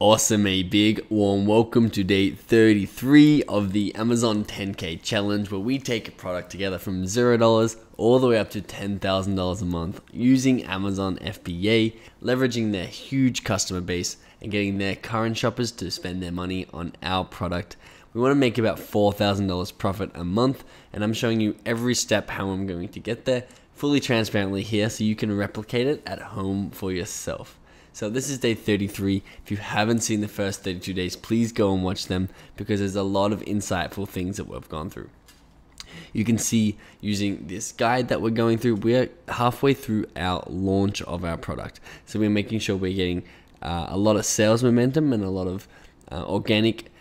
Awesome, a big warm welcome to day 33 of the Amazon 10K challenge, where we take a product together from $0 all the way up to $10,000 a month using Amazon FBA, leveraging their huge customer base and getting their current shoppers to spend their money on our product. We want to make about $4,000 profit a month, and I'm showing you every step how I'm going to get there fully transparently here so you can replicate it at home for yourself. So this is day 33. If you haven't seen the first 32 days, please go and watch them because there's a lot of insightful things that we've gone through. You can see using this guide that we're going through, we're halfway through our launch of our product. So we're making sure we're getting a lot of sales momentum and a lot of organic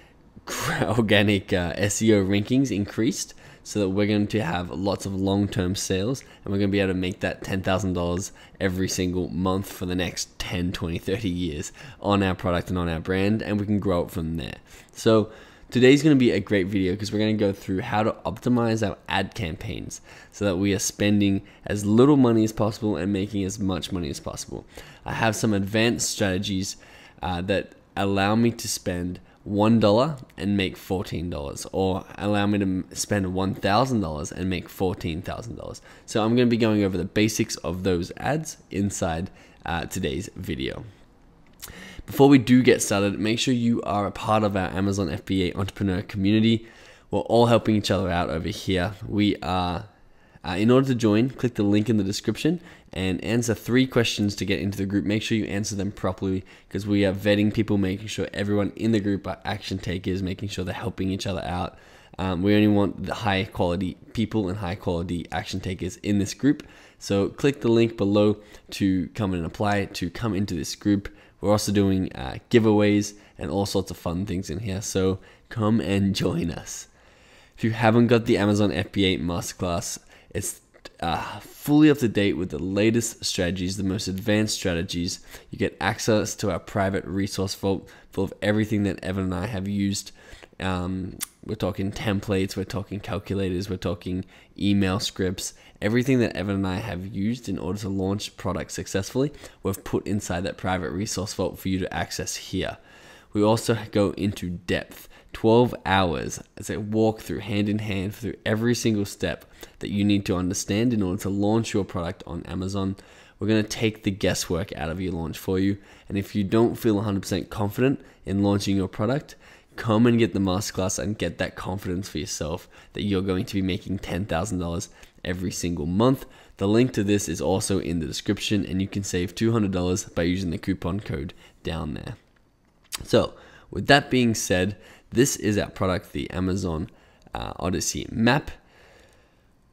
SEO rankings increased, so that we're going to have lots of long-term sales and we're going to be able to make that $10,000 every single month for the next 10, 20, 30 years on our product and on our brand, and we can grow it from there. So today's going to be a great video because we're going to go through how to optimize our ad campaigns so that we are spending as little money as possible and making as much money as possible. I have some advanced strategies that allow me to spend $1 and make $14, or allow me to spend $1,000 and make $14,000. So I'm going to be going over the basics of those ads inside today's video. Before we do get started, make sure you are a part of our Amazon FBA entrepreneur community. We're all helping each other out over here. We are, in order to join, click the link in the description and answer 3 questions to get into the group. Make sure you answer them properly because we are vetting people, making sure everyone in the group are action takers, making sure they're helping each other out. We only want the high quality people and high quality action takers in this group. So click the link below to come and apply to come into this group. We're also doing giveaways and all sorts of fun things in here. So come and join us. If you haven't got the Amazon FBA Masterclass, it's fully up to date with the latest strategies, the most advanced strategies. You get access to our private resource vault full of everything that Evan and I have used. We're talking templates, we're talking calculators, we're talking email scripts. Everything that Evan and I have used in order to launch products successfully, we've put inside that private resource vault for you to access here. We also go into depth. 12 hours as a walkthrough, hand in hand, through every single step that you need to understand in order to launch your product on Amazon. We're going to take the guesswork out of your launch for you. And if you don't feel 100% confident in launching your product, come and get the masterclass and get that confidence for yourself that you're going to be making $10,000 every single month. The link to this is also in the description, and you can save $200 by using the coupon code down there. So with that being said, this is our product, the Amazon Odyssey map.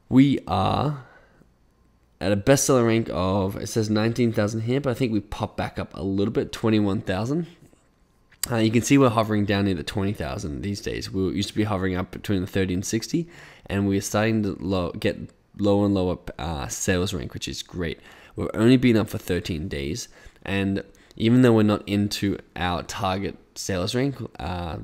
We are at a bestseller rank of, it says 19,000 here, but I think we pop back up a little bit, 21,000. You can see we're hovering down near the 20,000 these days. We used to be hovering up between the 30 and 60, and we're starting to get lower and lower sales rank, which is great. We've only been up for 13 days, and even though we're not into our target sales rank,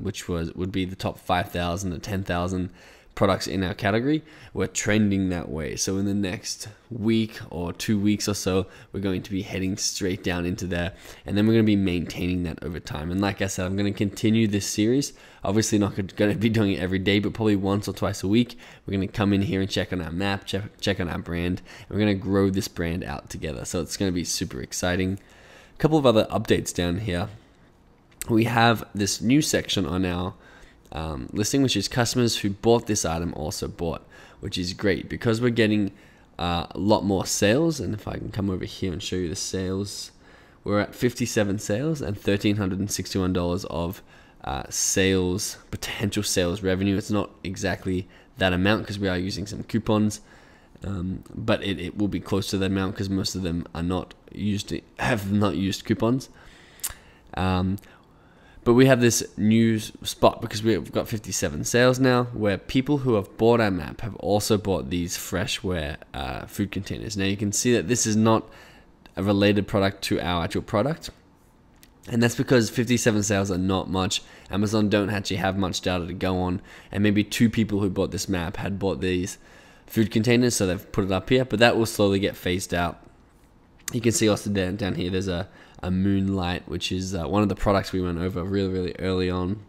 which would be the top 5,000 to 10,000 products in our category, we're trending that way. So in the next week or 2 weeks or so, we're going to be heading straight down into there, and then we're going to be maintaining that over time. And like I said, I'm going to continue this series. Obviously not going to be doing it every day, but probably once or twice a week. We're going to come in here and check on our map, check on our brand, and we're going to grow this brand out together. So it's going to be super exciting. A couple of other updates down here. We have this new section on our listing, which is customers who bought this item also bought, which is great because we're getting a lot more sales. And if I can come over here and show you the sales, we're at 57 sales and $1,361 of sales, potential sales revenue. It's not exactly that amount because we are using some coupons, but it will be close to that amount because most of them are not used, have not used coupons. But we have this new spot because we've got 57 sales now, where people who have bought our map have also bought these freshware food containers. Now you can see that this is not a related product to our actual product, and that's because 57 sales are not much. Amazon don't actually have much data to go on, and maybe 2 people who bought this map had bought these food containers, so they've put it up here, but that will slowly get phased out. You can see also down here, there's a Moonlight, which is one of the products we went over really early on.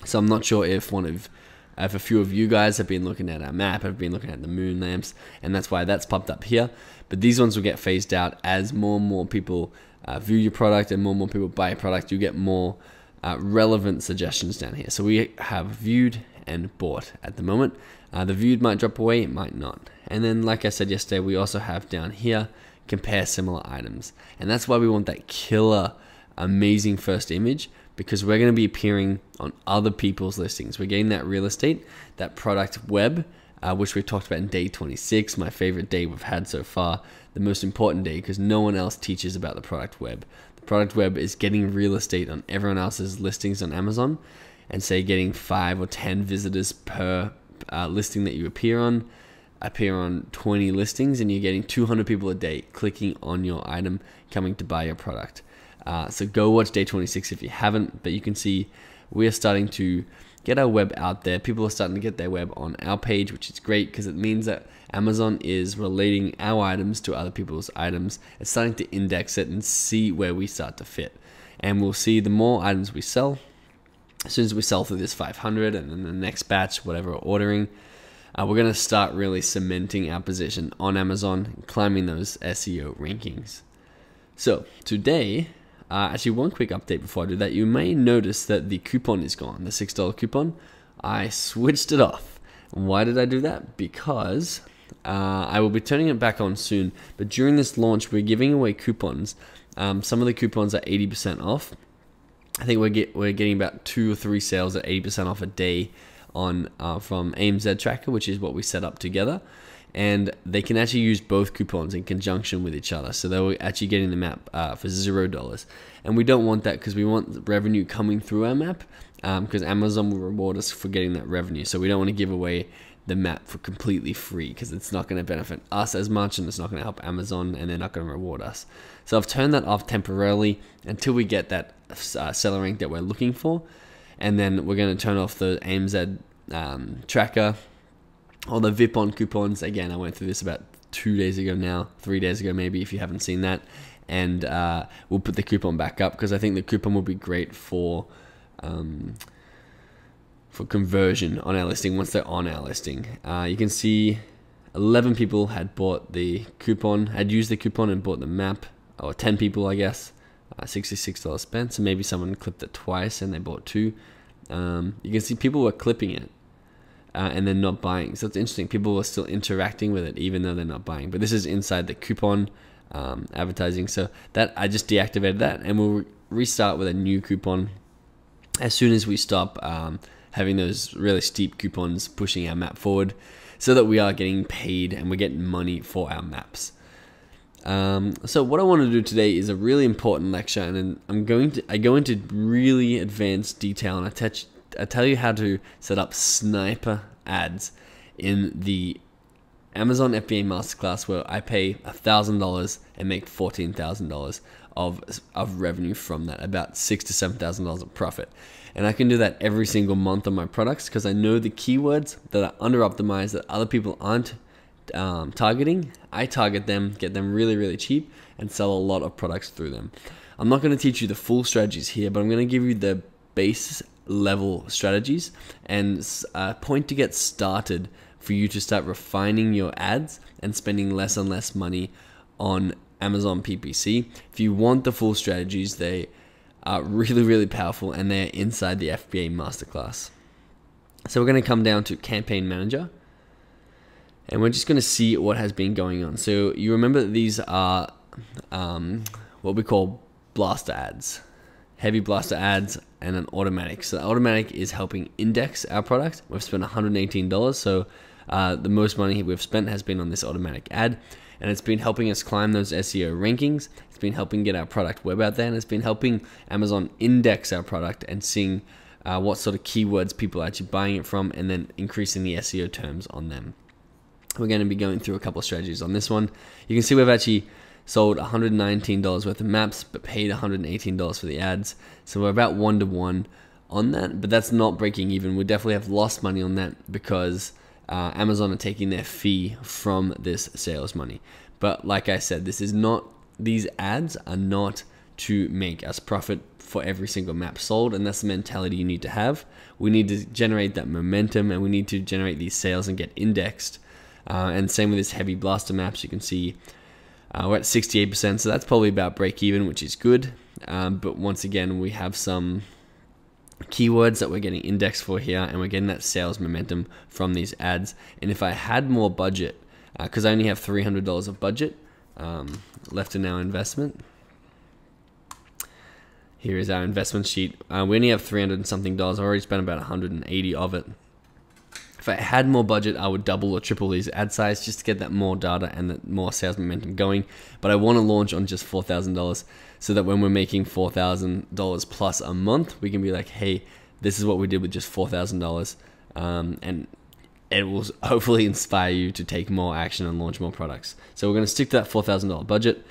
So I'm not sure if a few of you guys have been looking at our map, have been looking at the moon lamps, and that's why that's popped up here. But these ones will get phased out as more and more people view your product and more people buy your product. You get more relevant suggestions down here. So we have viewed and bought at the moment. The viewed might drop away, it might not. And then, like I said yesterday, we also have down here compare similar items, and that's why we want that killer amazing first image, because we're going to be appearing on other people's listings. We're getting that real estate, that product web, which we talked about in day 26, my favorite day we've had so far, the most important day, because no one else teaches about the product web. The product web is getting real estate on everyone else's listings on Amazon, and say getting 5 or 10 visitors per listing that you appear on 20 listings, and you're getting 200 people a day clicking on your item, coming to buy your product. So go watch day 26 if you haven't, but you can see we're starting to get our web out there. People are starting to get their web on our page, which is great because it means that Amazon is relating our items to other people's items. It's starting to index it and see where we start to fit. And we'll see the more items we sell, as soon as we sell through this 500 and then the next batch, whatever we're ordering, we're going to start really cementing our position on Amazon and climbing those SEO rankings. So today, actually one quick update before I do that, you may notice that the coupon is gone, the $6 coupon. I switched it off. Why did I do that? Because I will be turning it back on soon, but during this launch, we're giving away coupons. Some of the coupons are 80% off. I think we're getting about 2 or 3 sales at 80% off a day on from AMZ Tracker, which is what we set up together, and they can actually use both coupons in conjunction with each other. So they're actually getting the map for $0, and we don't want that because we want revenue coming through our map, because Amazon will reward us for getting that revenue. So we don't want to give away the map for completely free because it's not going to benefit us as much, and it's not going to help Amazon, and they're not going to reward us. So I've turned that off temporarily until we get that seller rank that we're looking for, and then we're going to turn off the AMZ tracker or the VIP on coupons. Again, I went through this about 2 days ago now, 3 days ago maybe, if you haven't seen that, and we'll put the coupon back up because I think the coupon will be great for conversion on our listing once they're on our listing. You can see 11 people had bought the coupon, had used the coupon and bought the map, or 10 people, I guess. $66 spent, so maybe someone clipped it twice and they bought 2. You can see people were clipping it and then not buying. So it's interesting, people were still interacting with it even though they're not buying. But this is inside the coupon advertising, so that I just deactivated that, and we'll restart with a new coupon as soon as we stop having those really steep coupons pushing our map forward, so that we are getting paid and we're getting money for our maps. So what I want to do today is a really important lecture, and I go into really advanced detail, and I tell you how to set up sniper ads in the Amazon FBA Masterclass, where I pay $1,000 and make $14,000 of revenue from that, about $6,000 to $7,000 of profit. And I can do that every single month on my products because I know the keywords that are under optimized that other people aren't targeting. I target them, get them really cheap, and sell a lot of products through them. I'm not going to teach you the full strategies here, but I'm going to give you the base level strategies and a point to get started for you to start refining your ads and spending less and less money on Amazon PPC. If you want the full strategies, they are really powerful, and they're inside the FBA Masterclass. So we're going to come down to Campaign Manager, and we're just going to see what has been going on. So you remember that these are what we call blaster ads, heavy blaster ads, and an automatic. So the automatic is helping index our product. We've spent $118, so the most money we've spent has been on this automatic ad, and it's been helping us climb those SEO rankings. It's been helping get our product web out there, and it's been helping Amazon index our product and seeing what sort of keywords people are actually buying it from, and then increasing the SEO terms on them. We're going to be going through a couple of strategies on this one. You can see we've actually sold $119 worth of maps, but paid $118 for the ads. So we're about 1-to-1 on that, but that's not breaking even. We definitely have lost money on that because Amazon are taking their fee from this sales money. But like I said, this is not these ads are not to make us profit for every single map sold, and that's the mentality you need to have. We need to generate that momentum, and we need to generate these sales and get indexed. And same with this heavy blaster maps. You can see we're at 68%, so that's probably about break even, which is good. But once again, we have some keywords that we're getting indexed for here, and we're getting that sales momentum from these ads. And if I had more budget, because I only have $300 of budget left in our investment. Here is our investment sheet. We only have 300 and something dollars. I've already spent about 180 of it. If I had more budget, I would double or triple these ad size just to get that more data and that more sales momentum going. But I want to launch on just $4,000 so that when we're making $4,000 plus a month, we can be like, hey, this is what we did with just $4,000. And it will hopefully inspire you to take more action and launch more products. So we're going to stick to that $4,000 budget.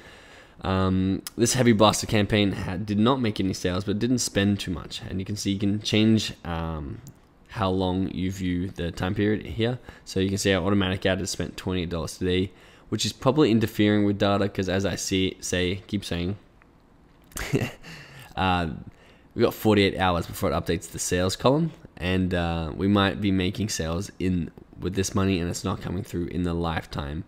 This heavy blaster campaign did not make any sales, but didn't spend too much. And you can see you can change how long you view the time period here. So you can see our automatic ad has spent $28 today, which is probably interfering with data because, as I keep saying, we got 48 hours before it updates the sales column, and we might be making sales with this money, and it's not coming through in the lifetime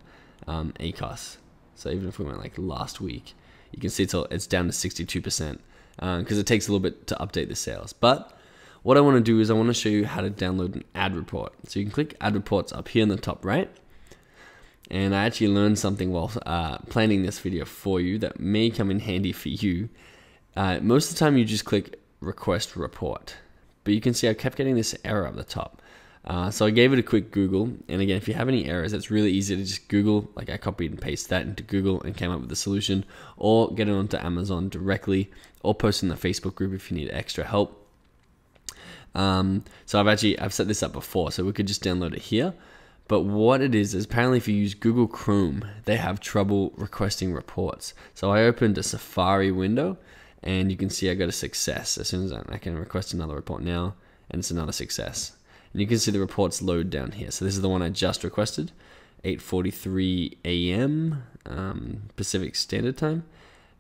ACOS. So even if we went like last week, you can see it's down to 62% because it takes a little bit to update the sales. But what I want to do is I want to show you how to download an ad report. So you can click ad reports up here in the top right. And I actually learned something while planning this video for you that may come in handy for you. Most of the time you just click request report. But you can see I kept getting this error up the top. So I gave it a quick Google. And again, if you have any errors, it's really easy to just Google. Like I copied and pasted that into Google and came up with the solution. Or get it onto Amazon directly. Or post in the Facebook group if you need extra help. So I've set this up before, so we could just download it here. But what it is apparently if you use Google Chrome, they have trouble requesting reports. So I opened a Safari window, and you can see I got a success. As soon as I can request another report now, and it's another success. And you can see the reports load down here. So this is the one I just requested, 8:43 a.m. Pacific Standard Time.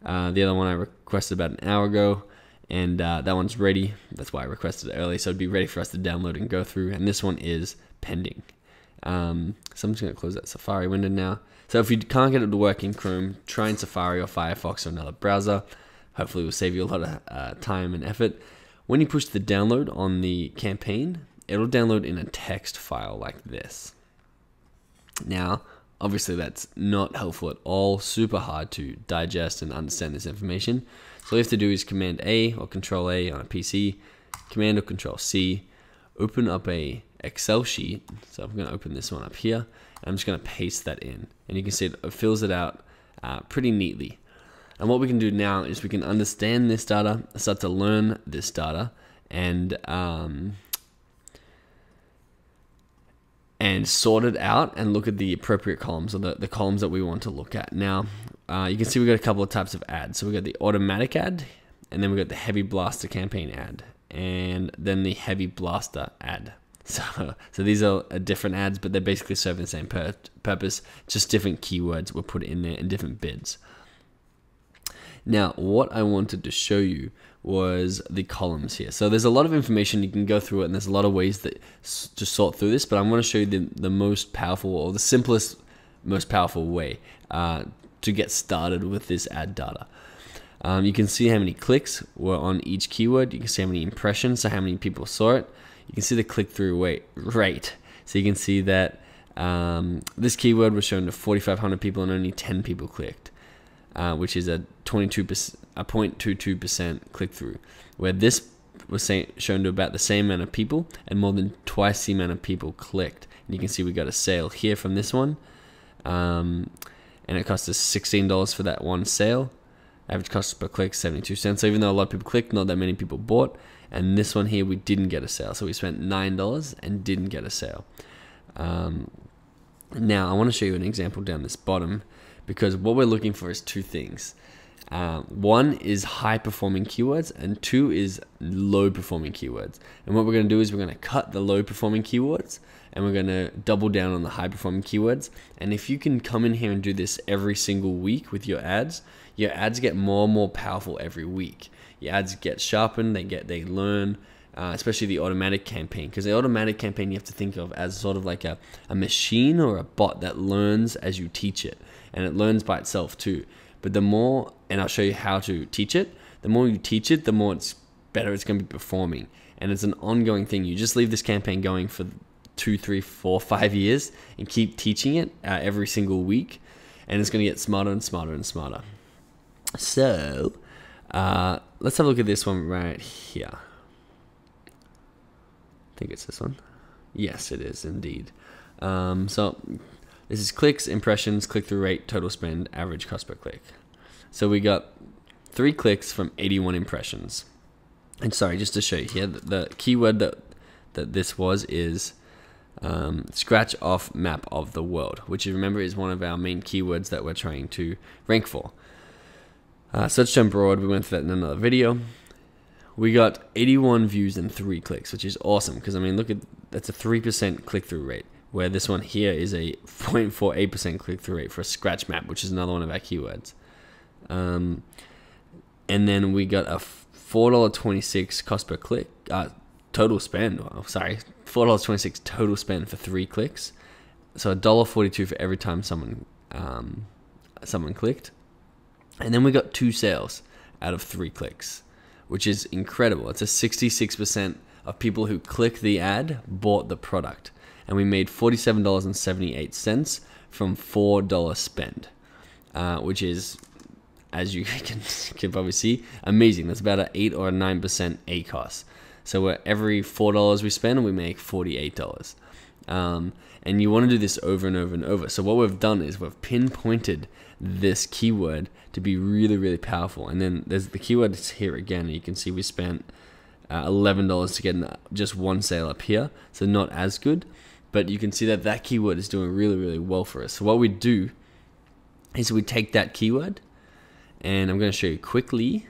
The other one I requested about an hour ago. And that one's ready. That's why I requested it early. So it'd be ready for us to download and go through. And this one is pending. So I'm just going to close that Safari window now. So if you can't get it to work in Chrome, try in Safari or Firefox or another browser. Hopefully it will save you a lot of time and effort. When you push the download on the campaign, it'll download in a text file like this. Now, obviously that's not helpful at all. Super hard to digest and understand this information. So all you have to do is Command A or Control A on a PC, Command or Control C, open up a Excel sheet. So I'm going to open this one up here, and I'm just going to paste that in. And you can see it fills it out pretty neatly. And what we can do now is we can understand this data, start to learn this data, and sort it out and look at the appropriate columns, or the columns that we want to look at. Now, you can see we've got a couple of types of ads. So we've got the automatic ad, and then we've got the heavy blaster campaign ad, and then the heavy blaster ad. So these are different ads, but they're basically serving the same purpose, just different keywords were put in there and different bids. Now, what I wanted to show you was the columns here. So there's a lot of information, you can go through it, and there's a lot of ways to sort through this, but I'm going to show you the most powerful, or the simplest, most powerful way to get started with this ad data. You can see how many clicks were on each keyword. You can see how many impressions, so how many people saw it. You can see the click-through rate. So you can see that this keyword was shown to 4,500 people and only 10 people clicked, which is a 0.22% click-through, where this was shown to about the same amount of people and more than twice the amount of people clicked. And you can see we got a sale here from this one, and it cost us $16 for that one sale. Average cost per click 72 cents. So even though a lot of people clicked, not that many people bought. And this one here, we didn't get a sale. So we spent $9 and didn't get a sale. Now I want to show you an example down this bottom, because what we're looking for is two things. One is high performing keywords and two is low performing keywords. And what we're going to do is we're going to cut the low performing keywords and we're going to double down on the high performing keywords. And if you can come in here and do this every single week with your ads get more and more powerful every week. Your ads get sharpened, they learn, especially the automatic campaign, because the automatic campaign you have to think of as sort of like a machine or a bot that learns as you teach it, and it learns by itself too. But the more, and I'll show you how to teach it, the more you teach it, the more it's better it's going to be performing. And it's an ongoing thing. You just leave this campaign going for 2, 3, 4, 5 years and keep teaching it every single week, and it's going to get smarter and smarter and smarter. So let's have a look at this one right here. I think it's this one. Yes, it is indeed. So this is clicks, impressions, click-through rate, total spend, average cost per click. So we got 3 clicks from 81 impressions. And sorry, just to show you here, the keyword that this was is scratch off map of the world, which you remember is one of our main keywords that we're trying to rank for. Search term broad, we went through that in another video. We got 81 views and 3 clicks, which is awesome because I mean, look at that's a 3% click-through rate, where this one here is a 0.48% click-through rate for a scratch map, which is another one of our keywords. And then we got a $4.26 cost per click, total spend. Oh, sorry, $4.26 total spend for 3 clicks. So $1.42 for every time someone clicked. And then we got 2 sales out of 3 clicks, which is incredible. It's a 66% of people who click the ad bought the product. And we made $47.78 from $4 spend, which is, as you can probably see, amazing. That's about an 8 or a 9% ACOS. So every $4 we spend, we make $48. And you want to do this over and over and over. So what we've done is we've pinpointed this keyword to be really, really powerful. And then there's the keyword here again. And you can see we spent $11 to get just 1 sale up here. So not as good. But you can see that that keyword is doing really, really well for us. So what we do is we take that keyword, and I'm going to show you quickly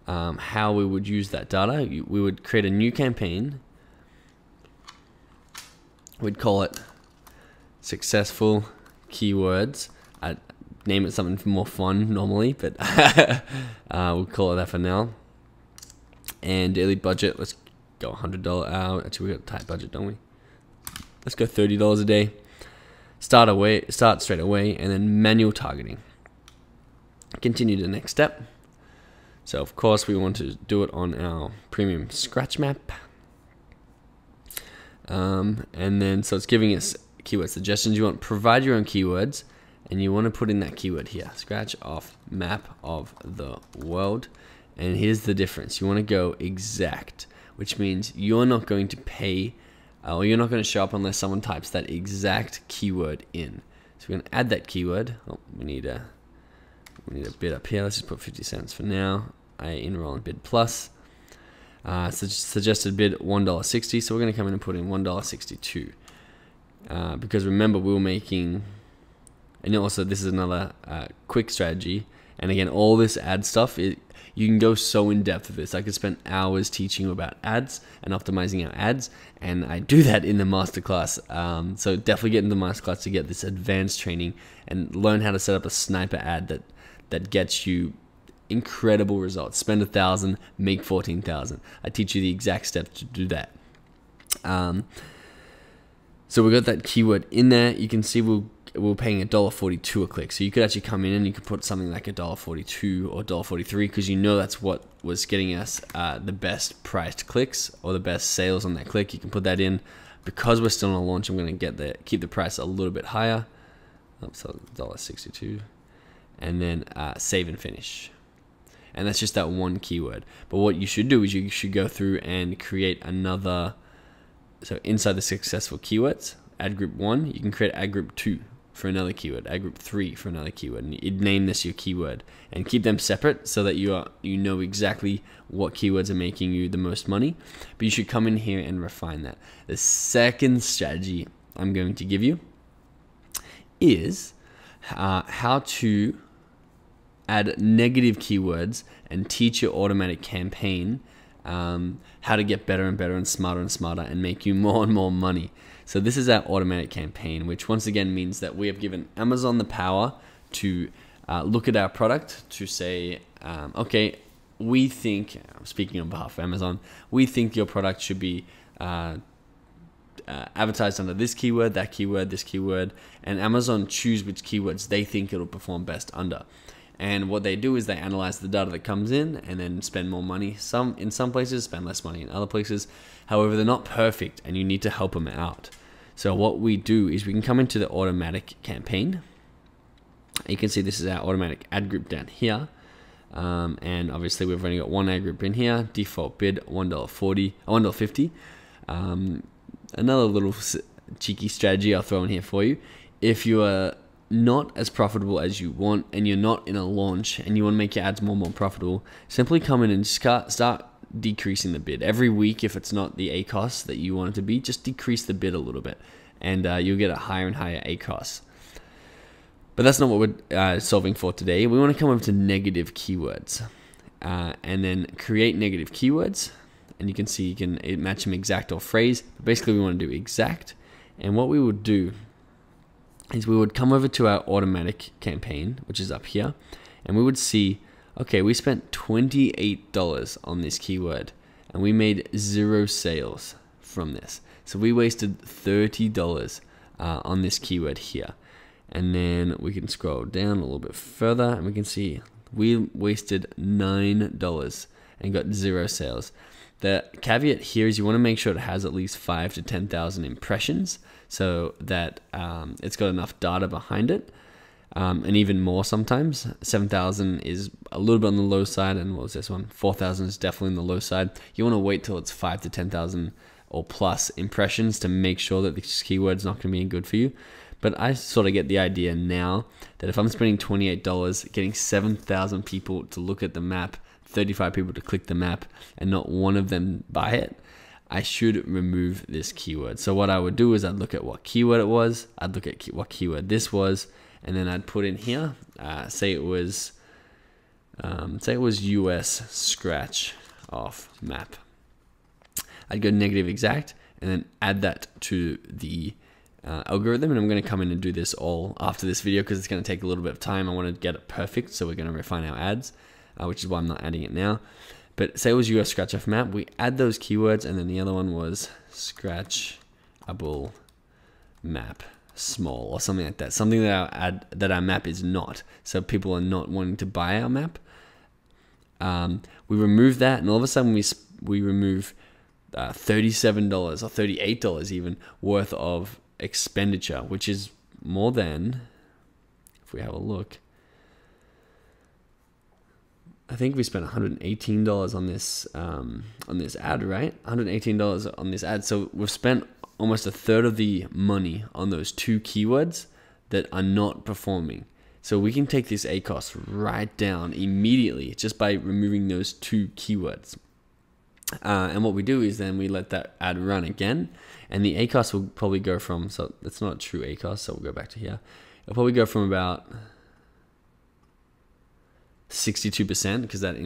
how we would use that data. We would create a new campaign. We'd call it successful keywords. I'd name it something more fun normally, but we'll call it that for now. And daily budget, let's go $100 out. Actually, we got a tight budget, don't we? Let's go $30 a day. Start straight away, and then manual targeting. Continue to the next step. So of course we want to do it on our premium scratch map. And then so it's giving us keyword suggestions. You want to provide your own keywords, and you want to put in that keyword here, scratch off map of the world. And here's the difference. You want to go exact, which means you're not going to pay, or you're not going to show up unless someone types that exact keyword in. So we're going to add that keyword. Oh, we need a bid up here. Let's just put 50 cents for now. I enroll in bid plus. Suggested bid $1.60. So we're going to come in and put in $1.62. Because remember, we were making, and also this is another quick strategy. And again, all this ad stuff, you can go so in depth with this. I could spend hours teaching you about ads and optimizing our ads, and I do that in the masterclass. So definitely get into the masterclass to get this advanced training and learn how to set up a sniper ad that gets you incredible results. Spend 1,000, make 14,000. I teach you the exact steps to do that. So we got that keyword in there. You can see we're paying $1.42 a click. So you could actually come in and you could put something like $1.42 or $1.43 because you know that's what was getting us the best priced clicks or the best sales on that click. You can put that in. Because we're still on a launch, I'm going to keep the price a little bit higher. So $1.62. And then save and finish. And that's just that one keyword. But what you should do is you should go through and create another. So inside the successful keywords, ad group 1, you can create ad group 2 for another keyword, ad group 3 for another keyword, and you'd name this your keyword and keep them separate so that you know exactly what keywords are making you the most money. But you should come in here and refine that. The second strategy I'm going to give you is how to add negative keywords and teach your automatic campaign how to get better and smarter and make you more and more money. So this is our automatic campaign, which once again means that we have given Amazon the power to look at our product to say, okay, we think, speaking on behalf of Amazon, we think your product should be advertised under this keyword, that keyword, this keyword, and Amazon choose which keywords they think it'll perform best under. And what they do is they analyze the data that comes in and then spend more money. In some places, spend less money in other places. However, they're not perfect and you need to help them out. So what we do is we can come into the automatic campaign. You can see this is our automatic ad group down here. And obviously we've only got one ad group in here. Default bid, $1.50. Another little cheeky strategy I'll throw in here for you. If you are not as profitable as you want and you're not in a launch and you want to make your ads more and more profitable, simply come in and start decreasing the bid. Every week, if it's not the ACOS that you want it to be, just decrease the bid a little bit and you'll get a higher and higher ACOS. But that's not what we're solving for today. We want to come over to negative keywords and then create negative keywords. And you can see you can match them exact or phrase. But basically, we want to do exact. And what we would do is we would come over to our automatic campaign, which is up here, and we would see, okay, we spent $28 on this keyword and we made 0 sales from this. So we wasted $30 on this keyword here. And then we can scroll down a little bit further and we can see we wasted $9 and got 0 sales. The caveat here is you want to make sure it has at least 5,000 to 10,000 impressions so that it's got enough data behind it. And even more sometimes. 7,000 is a little bit on the low side, and what was this one? 4,000 is definitely on the low side. You want to wait till it's 5,000 to 10,000 or plus impressions to make sure that this keyword's not going to be good for you. But I sort of get the idea now that if I'm spending $28, getting 7,000 people to look at the map, 35 people to click the map, and not one of them buy it, I should remove this keyword. So what I would do is I'd look at what keyword it was, I'd look at what keyword this was, and then I'd put in here, say it was US scratch off map. I'd go negative exact and then add that to the algorithm, and I'm going to come in and do this all after this video because it's going to take a little bit of time. I want to get it perfect, so we're going to refine our ads, which is why I'm not adding it now. But say it was US scratch off map, we add those keywords, and then the other one was scratchable map small or something like that, something that our map is not, so people are not wanting to buy our map. We remove that, and all of a sudden we remove $37 or $38 even worth of expenditure, which is more than, if we have a look, I think we spent $118 on this ad, right? $118 on this ad. So we've spent almost a third of the money on those 2 keywords that are not performing. So we can take this ACOS right down immediately just by removing those 2 keywords. And what we do is then we let that ad run again, and the ACOS will probably go from, so that's not a true ACOS, so we'll go back to here. It'll probably go from about 62%, because that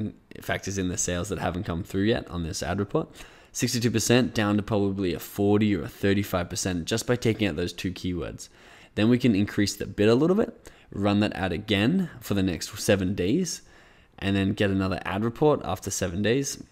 factors in the sales that haven't come through yet on this ad report. 62% down to probably a 40 or a 35% just by taking out those 2 keywords. Then we can increase the bid a little bit, run that ad again for the next 7 days, and then get another ad report after 7 days.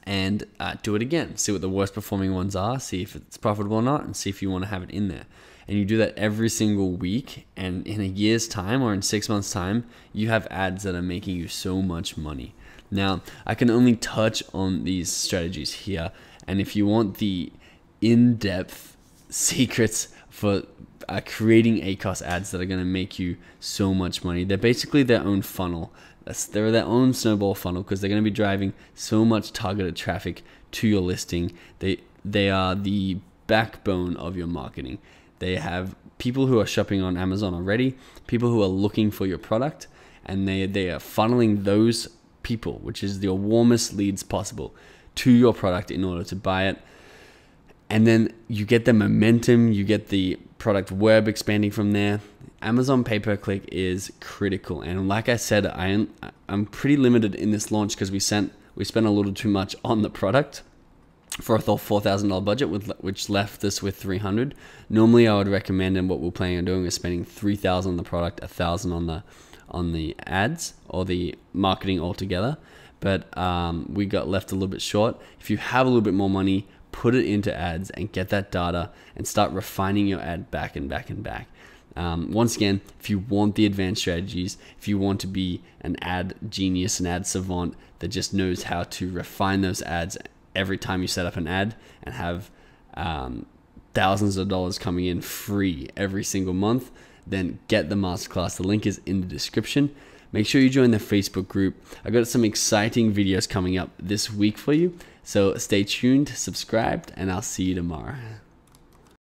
And do it again. See what the worst performing ones are, see if it's profitable or not, and see if you want to have it in there. And you do that every single week, and in a year's time or in 6 months' time, you have ads that are making you so much money. Now, I can only touch on these strategies here, and if you want the in-depth secrets for creating ACOS ads that are going to make you so much money, they're basically their own funnel. They're their own snowball funnel because they're going to be driving so much targeted traffic to your listing. They are the backbone of your marketing. They have people who are shopping on Amazon already, people who are looking for your product, and they are funneling those people, which is your warmest leads possible, to your product in order to buy it. And then you get the momentum, you get the product web expanding from there. Amazon pay-per-click is critical. And like I said, I'm pretty limited in this launch because we spent a little too much on the product for a $4,000 budget, which left us with $300. Normally, I would recommend, and what we're planning on doing is spending $3,000 on the product, $1,000 on the ads or the marketing altogether. But we got left a little bit short. If you have a little bit more money, put it into ads and get that data and start refining your ad back and back and back. Once again, if you want the advanced strategies, if you want to be an ad genius, an ad savant that just knows how to refine those ads every time you set up an ad and have thousands of dollars coming in free every single month, then get the masterclass. The link is in the description. Make sure you join the Facebook group. I got some exciting videos coming up this week for you. So stay tuned, subscribed, and I'll see you tomorrow.